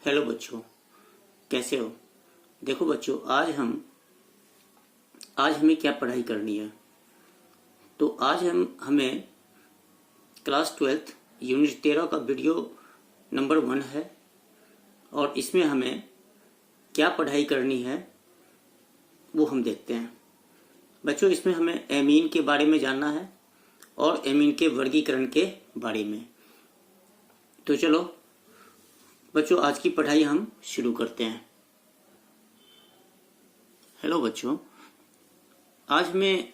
Hello बच्चों, कैसे हो। देखो बच्चों, आज हमें क्या पढ़ाई करनी है। तो आज हमें क्लास 12 यूनिट 13 का वीडियो नंबर 1 है और इसमें हमें क्या पढ़ाई करनी है वो हम देखते हैं। बच्चों, इसमें हमें एमीन के बारे में जानना है और एमीन के वर्गीकरण के बारे में। तो चलो बच्चों, आज की पढ़ाई हम शुरू करते हैं। हेलो बच्चों, आज हमें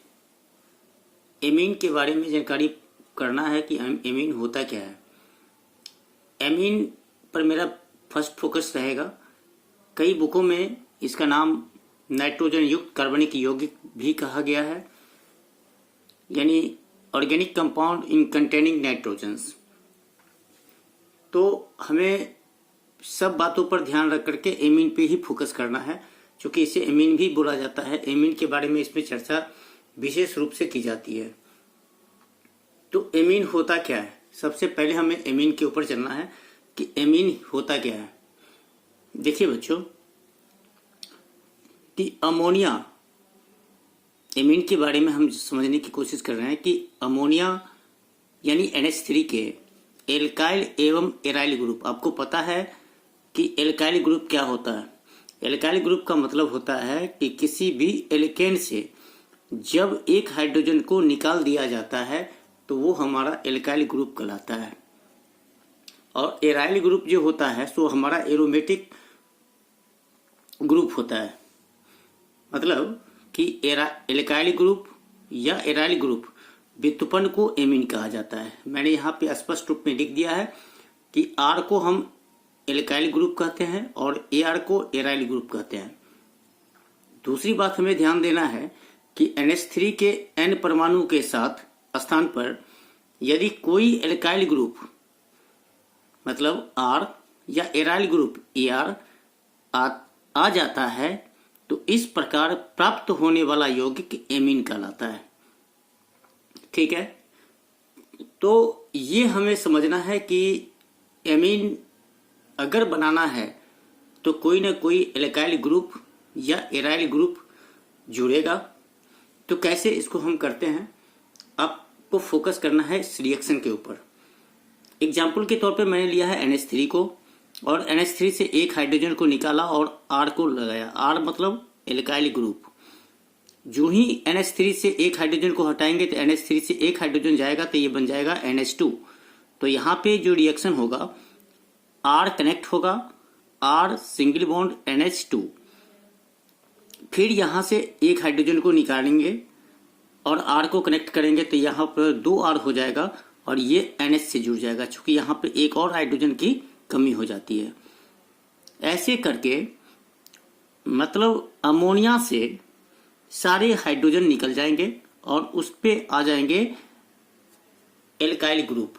एमीन के बारे में जानकारी करना है कि एमीन होता क्या है। एमीन पर मेरा फर्स्ट फोकस रहेगा। कई बुकों में इसका नाम नाइट्रोजन युक्त कार्बनिक यौगिक भी कहा गया है, यानी organic compound in containing nitrogens. तो हमें सब बातों पर ध्यान रख करके एमीन पे ही फोकस करना है, क्योंकि इसे एमीन भी बोला जाता है। एमीन के बारे में इसमें चर्चा विशेष रूप से की जाती है। तो एमीन होता क्या है, सबसे पहले हमें एमीन के ऊपर चलना है कि एमीन होता क्या है। देखिए बच्चों, कि अमोनिया, एमीन के बारे में हम समझने की कोशिश कर रहे हैं कि अमोनिया यानी NH3 के एल्काइल एवं एराइल ग्रुप। आपको पता है कि एल्काइल ग्रुप क्या होता है। एल्काइल ग्रुप का मतलब होता है कि किसी भी एल्केन से जब एक हाइड्रोजन को निकाल दिया जाता है तो वो हमारा एल्काइल ग्रुप कहलाता है। और एराइल ग्रुप जो होता है सो हमारा एरोमेटिक ग्रुप होता है। मतलब कि एल्काइल ग्रुप या एराइल ग्रुप व्युत्पन्न को एमीन कहा जाता है। मैंने यहाँ पे स्पष्ट रूप में लिख दिया है कि R को हम एल्काइल ग्रुप कहते हैं और Ar को एराइल ग्रुप कहते हैं। दूसरी बात हमें ध्यान देना है कि NH3 के N परमाणु के साथ स्थान पर यदि कोई एल्काइल ग्रुप मतलब R या एराइल ग्रुप Ar आ जाता है तो इस प्रकार प्राप्त होने वाला यौगिक एमीन कहलाता है। ठीक है, तो ये हमें समझना है कि एमीन अगर बनाना है तो कोई ना कोई एल्काइल ग्रुप या एराइल ग्रुप जुड़ेगा। तो कैसे इसको हम करते हैं, आपको फोकस करना है इस रिएक्शन के ऊपर। एग्जाम्पल के तौर पे मैंने लिया है NH3 को और NH3 से एक हाइड्रोजन को निकाला और R को लगाया। R मतलब एल्काइल ग्रुप। जो ही NH3 से एक हाइड्रोजन को हटाएंगे तो NH3 से एक हाइड्रोजन जाएगा तो ये बन जाएगा NH2। तो यहाँ पे जो रिएक्शन होगा, R कनेक्ट होगा, R सिंगल बॉन्ड NH2। फिर यहाँ से एक हाइड्रोजन को निकालेंगे और R को कनेक्ट करेंगे तो यहाँ पर 2R हो जाएगा और ये NH से जुड़ जाएगा, क्योंकि यहाँ पे एक और हाइड्रोजन की कमी हो जाती है। ऐसे करके मतलब अमोनिया से सारे हाइड्रोजन निकल जाएंगे और उस पे आ जाएंगे एल्काइल ग्रुप।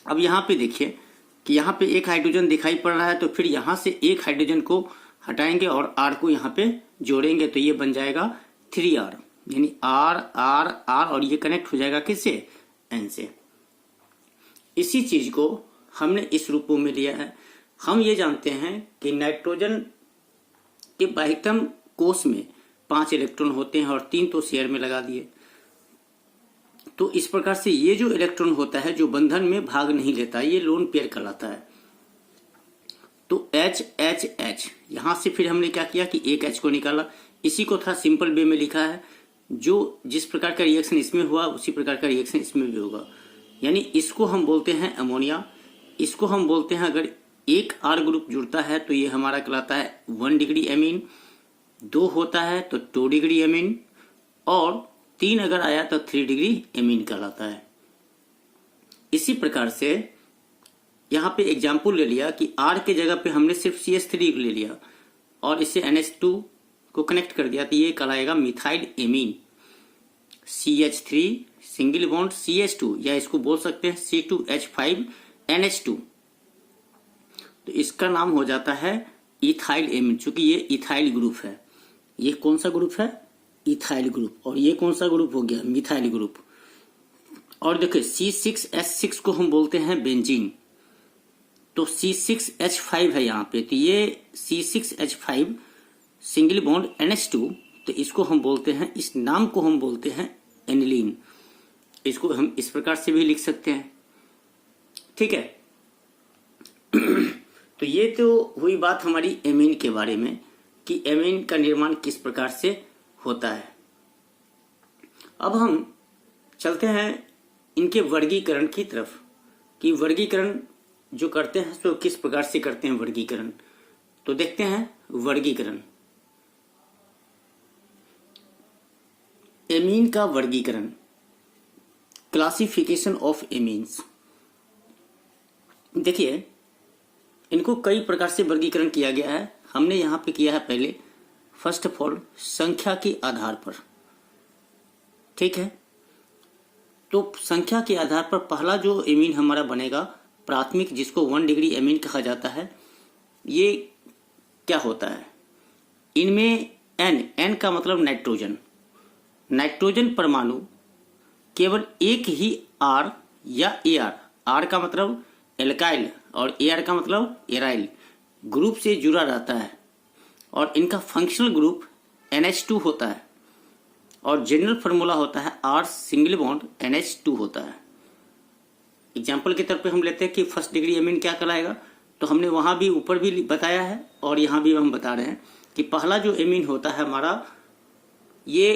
अब यहाँ पे देखिए कि यहाँ पे एक हाइड्रोजन दिखाई पड़ रहा है, तो फिर यहाँ से एक हाइड्रोजन को हटाएंगे और R को यहाँ पे जोड़ेंगे तो ये बन जाएगा 3R, यानी R R R और ये कनेक्ट हो जाएगा किससे, N से। इसी चीज को हमने इस रूपों में लिया है। हम ये जानते हैं कि नाइट्रोजन के बाह्यतम कोश में 5 इलेक्ट्रॉन होते हैं और 3 तो शेयर में लगा दिए। तो इस प्रकार से ये जो इलेक्ट्रॉन होता है जो बंधन में भाग नहीं लेता, ये लोन पेयर कहलाता है। तो H H H, यहां से फिर हमने क्या किया कि एक H को निकाला। इसी को थोड़ा सिंपल वे में लिखा है, जो जिस प्रकार का रिएक्शन इसमें हुआ उसी प्रकार का रिएक्शन इसमें भी होगा। यानी इसको हम बोलते हैं अमोनिया। इसको हम बोलते हैं, अगर एक R ग्रुप जुड़ता है तो ये हमारा कहलाता है 1 डिग्री एमीन, 2 होता है तो 2 डिग्री एमीन और 3 अगर आया तो 3 डिग्री एमीन कहलाता है। इसी प्रकार से यहाँ पे एग्जाम्पल ले लिया कि R के जगह पे हमने सिर्फ CH3 ले लिया और इसे NH2 को कनेक्ट कर दिया तो ये कहलाएगा methyl amine. CH3 single bond CH2, या इसको बोल सकते हैं C2H5NH2। तो इसका नाम हो जाता है इथाइल एमीन, चूंकि ये इथाइल ग्रुप है। ये कौन सा ग्रुप है, इथाइल ग्रुप। और ये कौन सा ग्रुप हो गया, मिथाइल ग्रुप। और देखिए C6H6 को हम बोलते हैं बेंजीन। तो C6H5 है यहाँ पे, तो ये C6H5 सिंगल बॉन्ड NH2, तो इसको हम बोलते हैं, इस नाम को हम बोलते हैं एनिलीन। इसको हम इस प्रकार से भी लिख सकते हैं, ठीक है। तो ये तो हुई बात हमारी एमीन के बारे में कि एमीन का निर्माण किस प्रकार से होता है। अब हम चलते हैं इनके वर्गीकरण की तरफ कि वर्गीकरण जो करते हैं तो किस प्रकार से करते हैं वर्गीकरण। तो देखते हैं वर्गीकरण, एमीन का वर्गीकरण, क्लासिफिकेशन ऑफ एमीन्स। देखिए इनको कई प्रकार से वर्गीकरण किया गया है। हमने यहाँ पे किया है पहले फर्स्ट ऑफ ऑल संख्या के आधार पर, ठीक है। तो संख्या के आधार पर पहला जो एमीन हमारा बनेगा प्राथमिक, जिसको 1 डिग्री एमीन कहा जाता है, ये क्या होता है, इनमें N का मतलब नाइट्रोजन, नाइट्रोजन परमाणु केवल एक ही R या AR, R का मतलब एल्काइल और AR का मतलब एराइल ग्रुप से जुड़ा रहता है, और इनका फंक्शनल ग्रुप NH2 होता है, और जनरल फार्मूला होता है R सिंगल बॉन्ड NH2 होता है। एग्जाम्पल के तौर पे हम लेते हैं कि फर्स्ट डिग्री एमीन क्या कहलाएगा, तो हमने वहां भी ऊपर भी बताया है और यहाँ भी हम बता रहे हैं कि पहला जो एमीन होता है हमारा ये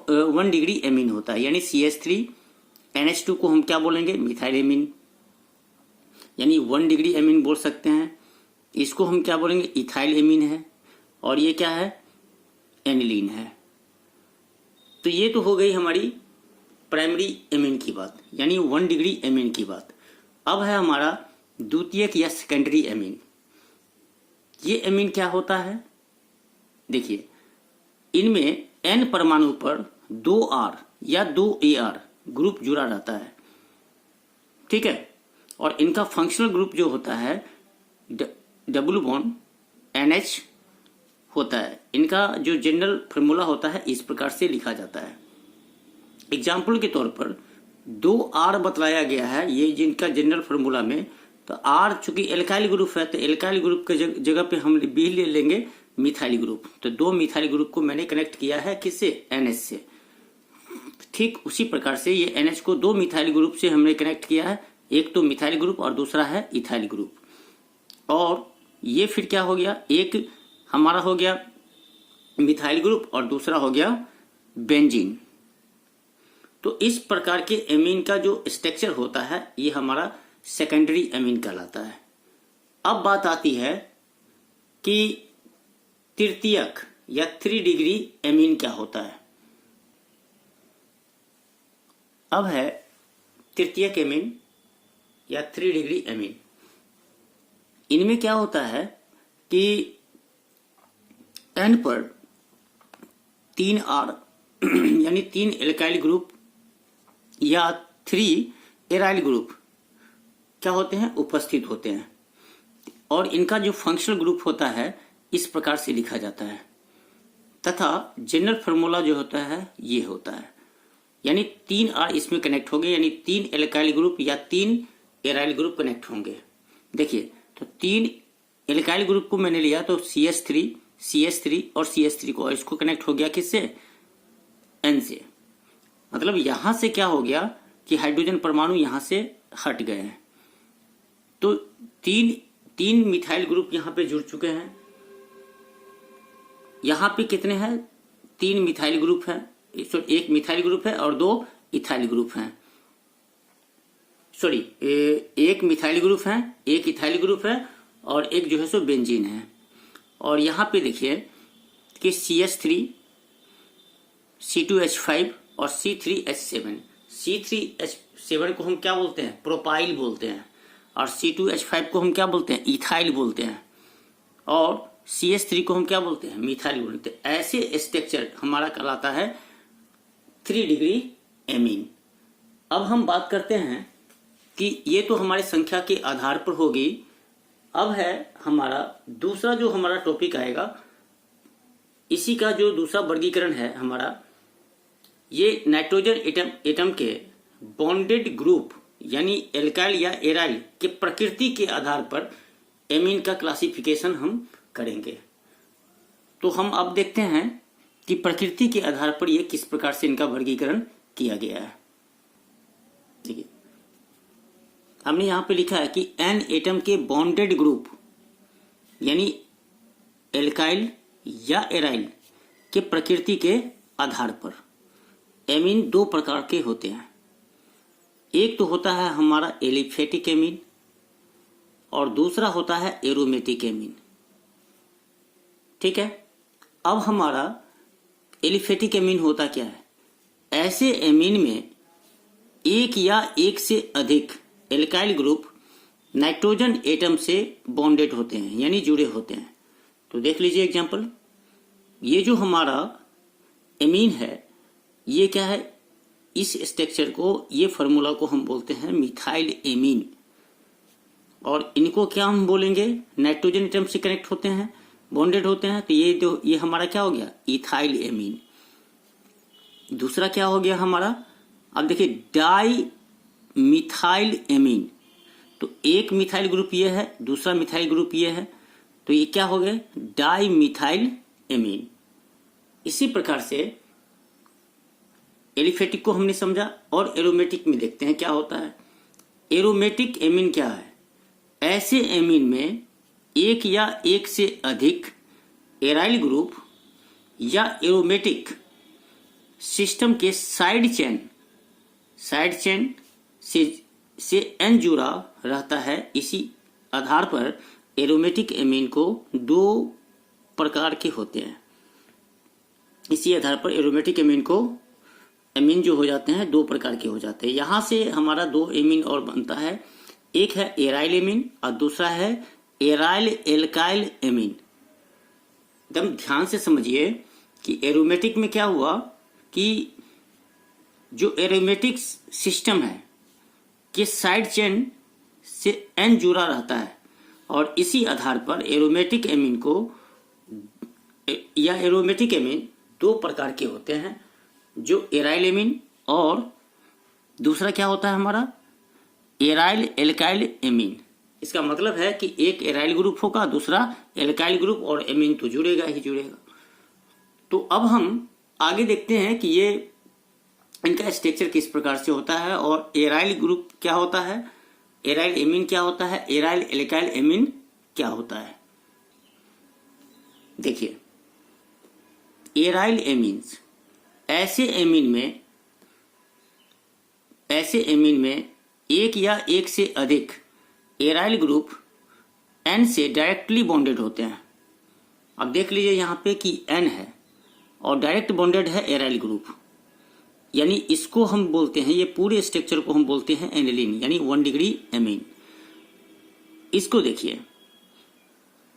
1 डिग्री एमीन होता है, यानी CH3 NH2 को हम क्या बोलेंगे, मिथाइल एमीन, यानी 1 डिग्री एमीन बोल सकते हैं। इसको हम क्या बोलेंगे, इथाइल एमीन है, और ये क्या है, एनिलीन है। तो ये तो हो गई हमारी प्राइमरी एमीन की बात, यानी 1 डिग्री एमीन की बात। अब है हमारा द्वितीयक या सेकेंडरी एमीन। ये एमीन क्या होता है, देखिए इनमें N परमाणु पर 2 R या 2 AR ग्रुप जुड़ा रहता है, ठीक है, और इनका फंक्शनल ग्रुप जो होता है डबल बॉन्ड NH होता है। इनका जो जनरल फार्मूला होता है इस प्रकार से लिखा जाता है। एग्जाम्पल के तौर पर 2 R बतलाया गया है, ये जिनका जनरल फार्मूला में, तो R चूंकि एल्काइल ग्रुप है तो एल्काइल ग्रुप के जगह पे हम भी ले लेंगे मिथाइल ग्रुप। तो 2 मिथाइल ग्रुप को मैंने कनेक्ट किया है किससे, NH से। ठीक उसी प्रकार से ये NH को 2 मिथाइल ग्रुप से हमने कनेक्ट किया है, एक तो मिथाइल ग्रुप और दूसरा है इथाइल ग्रुप। और ये फिर क्या हो गया, एक हमारा हो गया मिथाइल ग्रुप और दूसरा हो गया बेंजीन। तो इस प्रकार के एमीन का जो स्ट्रक्चर होता है ये हमारा सेकेंडरी एमीन कहलाता है। अब बात आती है कि तृतीयक या 3 डिग्री एमीन क्या होता है। अब है तृतीयक एमीन या 3 डिग्री एमीन। इनमें क्या होता है कि N पर 3 R यानी 3 एल्काइल ग्रुप या 3 एराइल ग्रुप क्या होते हैं, उपस्थित होते हैं, और इनका जो फंक्शनल ग्रुप होता है इस प्रकार से लिखा जाता है, तथा जनरल फार्मूला जो होता है ये होता है, यानी 3 R इसमें कनेक्ट होंगे, यानी 3 एल्काइल ग्रुप या 3 एराइल ग्रुप कनेक्ट होंगे। देखिए तो 3 एल्काइल ग्रुप को मैंने लिया तो CH3 और CH3 को, इसको कनेक्ट हो गया किससे, N से। मतलब यहां से क्या हो गया कि हाइड्रोजन परमाणु यहां से हट गए हैं, तो 3 मिथाइल ग्रुप यहां पे जुड़ चुके हैं। यहां पे कितने हैं, 3 मिथाइल ग्रुप है, एक मिथाइल ग्रुप है और 2 इथाइल ग्रुप हैं, सॉरी एक मिथाइल ग्रुप है, एक इथाइल ग्रुप है और एक जो है सो बेंजीन है। और यहां पे देखिए कि CH3 C2H5 और C3H7, C3H7 को हम क्या बोलते हैं, प्रोपाइल बोलते हैं, और C2H5 को हम क्या बोलते हैं, इथाइल बोलते हैं, और CH3 को हम क्या बोलते हैं, मिथाइल बोलते हैं। ऐसे स्ट्रक्चर हमारा कहलाता है 3 डिग्री एमीन। अब हम बात करते हैं कि ये तो हमारे संख्या के आधार पर होगी। अब है हमारा दूसरा जो हमारा टॉपिक आएगा, इसी का जो दूसरा वर्गीकरण है हमारा, ये नाइट्रोजन एटम के बॉन्डेड ग्रुप यानी एल्काइल या एराइल के प्रकृति के आधार पर एमीन का क्लासिफिकेशन हम करेंगे। तो हम अब देखते हैं कि प्रकृति के आधार पर यह किस प्रकार से इनका वर्गीकरण किया गया है। ठीक है, हमने यहां पे लिखा है कि एन एटम के बॉन्डेड ग्रुप यानी एल्काइल या एराइल के प्रकृति के आधार पर एमीन दो प्रकार के होते हैं। एक तो होता है हमारा एलिफेटिक एमीन और दूसरा होता है एरोमेटिक एमीन। ठीक है, अब हमारा एलिफेटिक एमीन होता क्या है? ऐसे एमीन में एक या एक से अधिक एल्काइल ग्रुप नाइट्रोजन एटम से बॉन्डेड होते हैं यानी जुड़े होते हैं। तो देख लीजिए एग्जांपल, ये जो हमारा एमीन है ये क्या है? इस स्ट्रक्चर को, ये फार्मूला को हम बोलते हैं मिथाइल एमीन, और इनको क्या हम बोलेंगे? नाइट्रोजन एटम से कनेक्ट होते हैं, बॉन्डेड होते हैं। तो ये हमारा क्या हो गया? Ethyl amine. दूसरा क्या हो गया हमारा? अब देखिए डाई मिथाइल एमीन। तो एक मिथाइल ग्रुप ये है, दूसरा मिथाइल ग्रुप ये है, तो ये क्या हो गए? Di methyl amine. इसी प्रकार से एलिफेटिक को हमने समझा, और एरोमेटिक में देखते हैं क्या होता है। एरोमेटिक एमीन क्या है? ऐसे एमीन में एक या एक से अधिक एराइल ग्रुप या एरोमेटिक सिस्टम के साइड चेन से एन जुड़ा रहता है। इसी आधार पर एरोमेटिक एमीन को दो प्रकार के होते हैं। इसी आधार पर एरोमेटिक एमीन को एमीन जो हो जाते हैं दो प्रकार के हो जाते हैं। यहां से हमारा दो एमीन और बनता है, एक है एराइल एमीन और दूसरा है एराइल एल्काइल एमीन। एकदम ध्यान से समझिए कि एरोमेटिक में क्या हुआ कि जो एरोमेटिक सिस्टम है कि साइड चेन से एन जुड़ा रहता है, और इसी आधार पर एरोमेटिक एमीन को या एरोमेटिक एमीन दो प्रकार के होते हैं, जो एराइल एमीन और दूसरा क्या होता है हमारा? Aryl alkyl amine. इसका मतलब है कि एक एराइल ग्रुप होगा, दूसरा एल्काइल ग्रुप, और एमीन तो जुड़ेगा ही जुड़ेगा। तो अब हम आगे देखते हैं कि ये इनका स्ट्रक्चर किस प्रकार से होता है, और एराइल ग्रुप क्या होता है, एराइल एमीन क्या होता है, एराइल एल्काइल एमीन क्या होता है। देखिए एराइल एमीन्स, ऐसे एमीन में एक या एक से अधिक एराइल ग्रुप एन से डायरेक्टली बॉन्डेड होते हैं। अब देख लीजिए यहाँ पे कि एन है और डायरेक्ट बॉन्डेड है एराइल ग्रुप, यानी इसको हम बोलते हैं, ये पूरे स्ट्रक्चर को हम बोलते हैं एनिलीन यानी 1 डिग्री एमीन। इसको देखिए,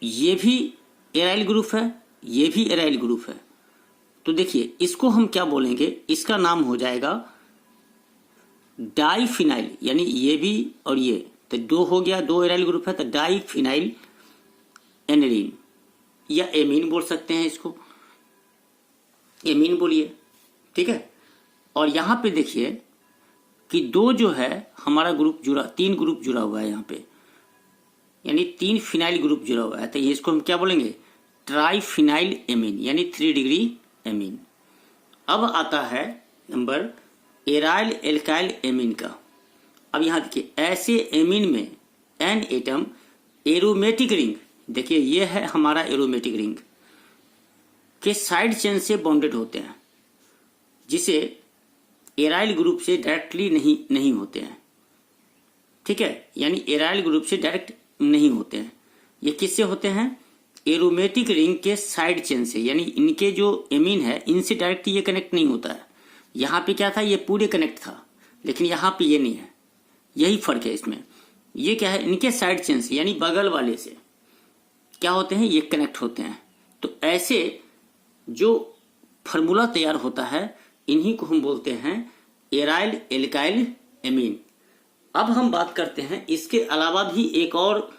ये भी एराइल ग्रुप है, ये भी एराइल ग्रुप है। तो देखिए इसको हम क्या बोलेंगे? इसका नाम हो जाएगा डाईफिनाइल, यानी ये भी और ये तो दो हो गया, दो एराइल ग्रुप है तो डाईफिनाइल एनिलीन या एमीन बोल सकते हैं, इसको एमीन बोलिए। ठीक है, और यहां पे देखिए कि दो जो है हमारा ग्रुप जुड़ा, 3 ग्रुप जुड़ा हुआ है यहाँ पे, यानी 3 फिनाइल ग्रुप जुड़ा हुआ है, तो ये इसको हम क्या बोलेंगे? ट्राईफिनाइल एमीन यानी 3 डिग्री एमीन। अब आता है नंबर एराइल एल्काइल एमीन का। अब यहां देखिए, ऐसे एमीन में एन एटम एरोमेटिक रिंग, देखिए ये है हमारा एरोमेटिक रिंग के साइड चेन से बॉन्डेड होते हैं, जिसे एराइल ग्रुप से डायरेक्टली नहीं होते हैं। ठीक है, यानी एराइल ग्रुप से डायरेक्ट नहीं होते हैं। ये किससे होते हैं? एरोमेटिक रिंग के साइड चेन से, यानी इनके जो एमीन है इनसे डायरेक्ट ये कनेक्ट नहीं होता है। यहाँ पे क्या था? ये पूरे कनेक्ट था, लेकिन यहाँ पे ये नहीं है। यही फर्क है इसमें। ये क्या है? इनके साइड चेन से यानी बगल वाले से क्या होते हैं? ये कनेक्ट होते हैं। तो ऐसे जो फार्मूला तैयार होता है इन्हीं को हम बोलते हैं एराइल एल्काइल एमीन। अब हम बात करते हैं, इसके अलावा भी एक और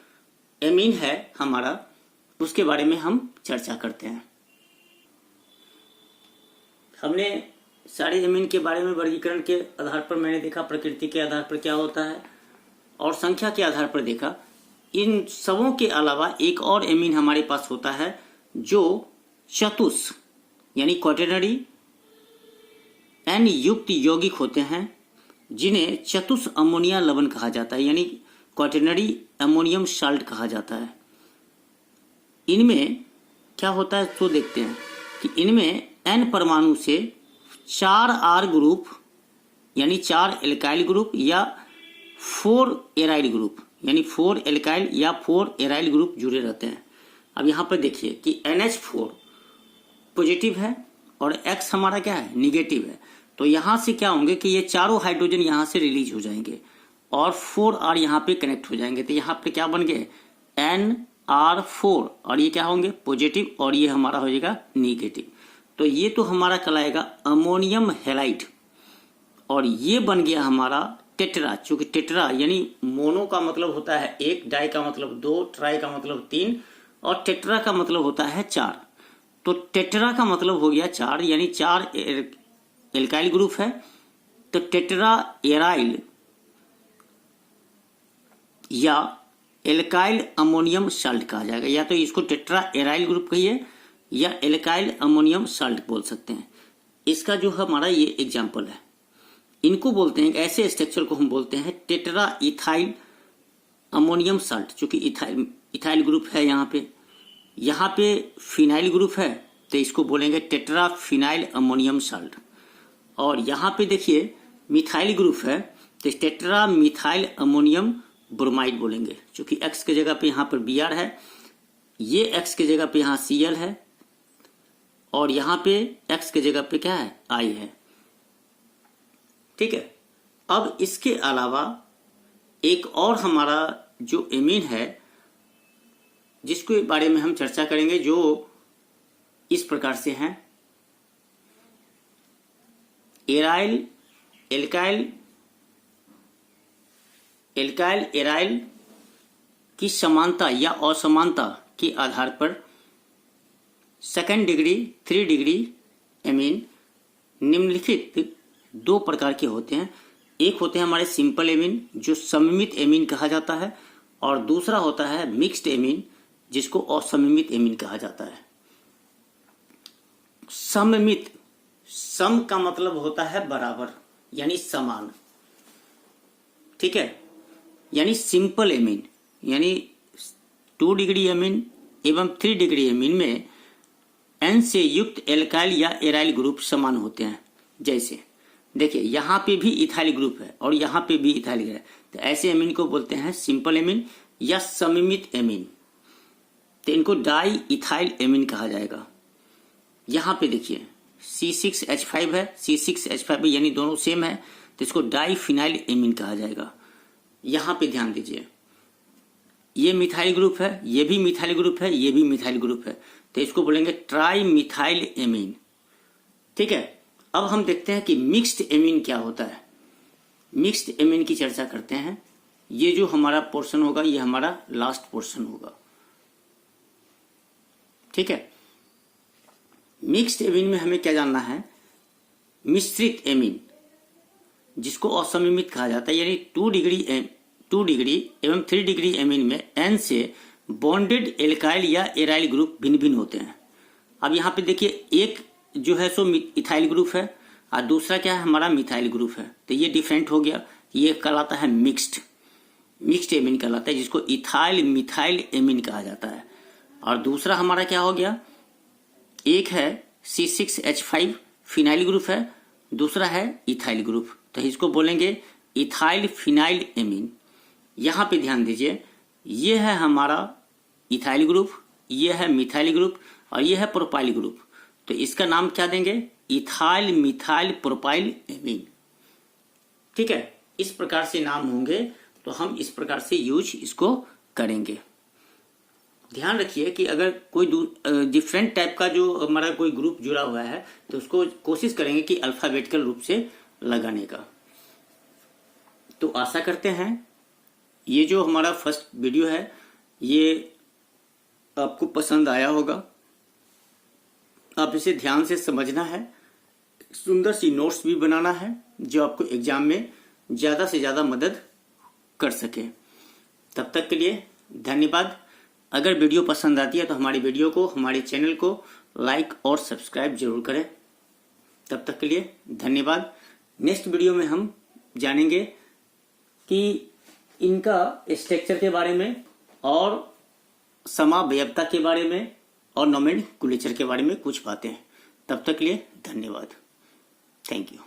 एमीन है हमारा, उसके बारे में हम चर्चा करते हैं। हमने सारे एमीन के बारे में वर्गीकरण के आधार पर मैंने देखा, प्रकृति के आधार पर क्या होता है और संख्या के आधार पर देखा। इन सबों के अलावा एक और एमीन हमारे पास होता है जो चतुष यानी क्वाटरनरी एन युक्त यौगिक होते हैं, जिन्हें चतुष अमोनिया लवण कहा जाता है, यानी क्वाटरनरी अमोनियम साल्ट कहा जाता है। इनमें क्या होता है तो देखते हैं कि इनमें एन परमाणु से 4 आर ग्रुप यानी 4 एल्काइल ग्रुप या 4 एराइल ग्रुप यानी 4 एल्काइल या 4 एराइल ग्रुप जुड़े रहते हैं। अब यहाँ पर देखिए कि NH4 पॉजिटिव है और X हमारा क्या है, निगेटिव है। तो यहाँ से क्या होंगे कि ये चारों हाइड्रोजन यहाँ से रिलीज हो जाएंगे और 4R यहाँ पे कनेक्ट हो जाएंगे। तो यहाँ पे क्या बन गए, NR4, और ये क्या होंगे, पॉजिटिव, और ये हमारा हो जाएगा निगेटिव। तो ये तो हमारा कहलाएगा अमोनियम हैलाइड, और ये बन गया हमारा टेट्रा। चूंकि टेट्रा यानी मोनो का मतलब होता है 1, डाई का मतलब 2, ट्राई का मतलब 3 और टेट्रा का मतलब होता है 4। तो टेट्रा का मतलब हो गया 4, यानी 4 एल्काइल ग्रुप है। तो टेट्रा एराइल या एल्काइल अमोनियम साल्ट कहा जाएगा, या तो इसको टेट्रा एराइल ग्रुप कहिए या एल्काइल अमोनियम साल्ट बोल सकते हैं। इसका जो हमारा ये एग्जाम्पल है, इनको बोलते हैं, ऐसे स्ट्रक्चर को हम बोलते हैं टेट्रा इथाइल अमोनियम साल्ट। चूंकि इथाइल ग्रुप है यहाँ पे फिनाइल ग्रुप है, तो इसको बोलेंगे टेट्रा फिनाइल अमोनियम साल्ट। और यहाँ पे देखिए मिथाइल ग्रुप है, तो टेट्रा मिथाइल अमोनियम ब्रोमाइड बोलेंगे। चूंकि X के जगह पे यहाँ पर Br है, ये X के जगह पे यहाँ Cl है, और यहाँ पे X के जगह पे क्या है, I है। ठीक है। अब इसके अलावा एक और हमारा जो एमीन है जिसके बारे में हम चर्चा करेंगे, जो इस प्रकार से हैं, एराइल एल्काइल एराइल की समानता या असमानता के आधार पर 2nd डिग्री 3 डिग्री एमीन निम्नलिखित 2 प्रकार के होते हैं। एक होते हैं हमारे सिंपल एमीन जो सममित एमीन कहा जाता है, और दूसरा होता है मिक्स्ड एमीन जिसको असममित एमीन कहा जाता है। सममित, सम का मतलब होता है बराबर यानी समान, ठीक है। यानी सिंपल एमीन यानी 2 डिग्री एमीन एवं 3 डिग्री एमीन में N से युक्त एल्काइल या एराइल ग्रुप समान होते हैं। जैसे देखिए यहाँ पे भी इथाइल ग्रुप है और यहाँ पे भी इथाइल है, तो ऐसे एमीन को बोलते हैं सिंपल एमीन या सममित एमीन। तो इनको डाई इथाइल एमीन कहा जाएगा। यहाँ पे देखिए C6H5 है, C6H5 यानी दोनों सेम है, तो इसको डाई फिनाइल एमीन कहा जाएगा। यहाँ पे ध्यान दीजिए, ये मिथाइल ग्रुप है, ये भी मिथाइल ग्रुप है, ये भी मिथाइल ग्रुप है, तो इसको बोलेंगे ट्राई मिथाइल एमीन। ठीक है। अब हम देखते हैं कि मिक्स्ड एमीन क्या होता है। मिक्स्ड एमीन की चर्चा करते हैं। ये जो हमारा पोर्शन होगा ये हमारा लास्ट पोर्शन होगा, ठीक है। मिक्स्ड एमीन में हमें क्या जानना है, मिश्रित एमीन जिसको असममित कहा जाता है, यानी 2 डिग्री एवं 3 डिग्री एमीन में N से बॉन्डेड एल्काइल या एराइल ग्रुप भिन्न भिन्न होते हैं। अब यहाँ पे देखिए एक जो है सो इथाइल ग्रुप है और दूसरा क्या है, हमारा मिथाइल ग्रुप है, तो ये डिफरेंट हो गया। ये कहलाता है मिक्स्ड एमीन कहलाता है, जिसको इथाइल मिथाइल एमीन कहा जाता है। और दूसरा हमारा क्या हो गया, एक है C6H5 फिनाइल ग्रुप है, दूसरा है इथाइल ग्रुप, तो इसको बोलेंगे इथाइल फिनाइल एमीन। यहाँ पे ध्यान दीजिए, ये है हमारा इथाइल ग्रुप, ये है मिथाइल ग्रुप और ये है प्रोपाइल ग्रुप, तो इसका नाम क्या देंगे, इथाइल मिथाइल प्रोपाइल एमीन। ठीक है। इस प्रकार से नाम होंगे, तो हम इस प्रकार से यूज इसको करेंगे। ध्यान रखिए कि अगर कोई डिफरेंट टाइप का जो हमारा कोई ग्रुप जुड़ा हुआ है तो उसको कोशिश करेंगे कि अल्फाबेटिकल रूप से लगाने का। तो आशा करते हैं ये जो हमारा फर्स्ट वीडियो है ये आपको पसंद आया होगा। आप इसे ध्यान से समझना है सुंदर सी नोट्स भी बनाना है जो आपको एग्जाम में ज़्यादा से ज़्यादा मदद कर सके। तब तक के लिए धन्यवाद। अगर वीडियो पसंद आती है तो हमारी वीडियो को, हमारे चैनल को लाइक और सब्सक्राइब जरूर करें। तब तक के लिए धन्यवाद। नेक्स्ट वीडियो में हम जानेंगे कि इनका स्ट्रक्चर के बारे में और समावयवता के बारे में और नोमेनक्लेचर के बारे में कुछ बातें। तब तक के लिए धन्यवाद। Thank you.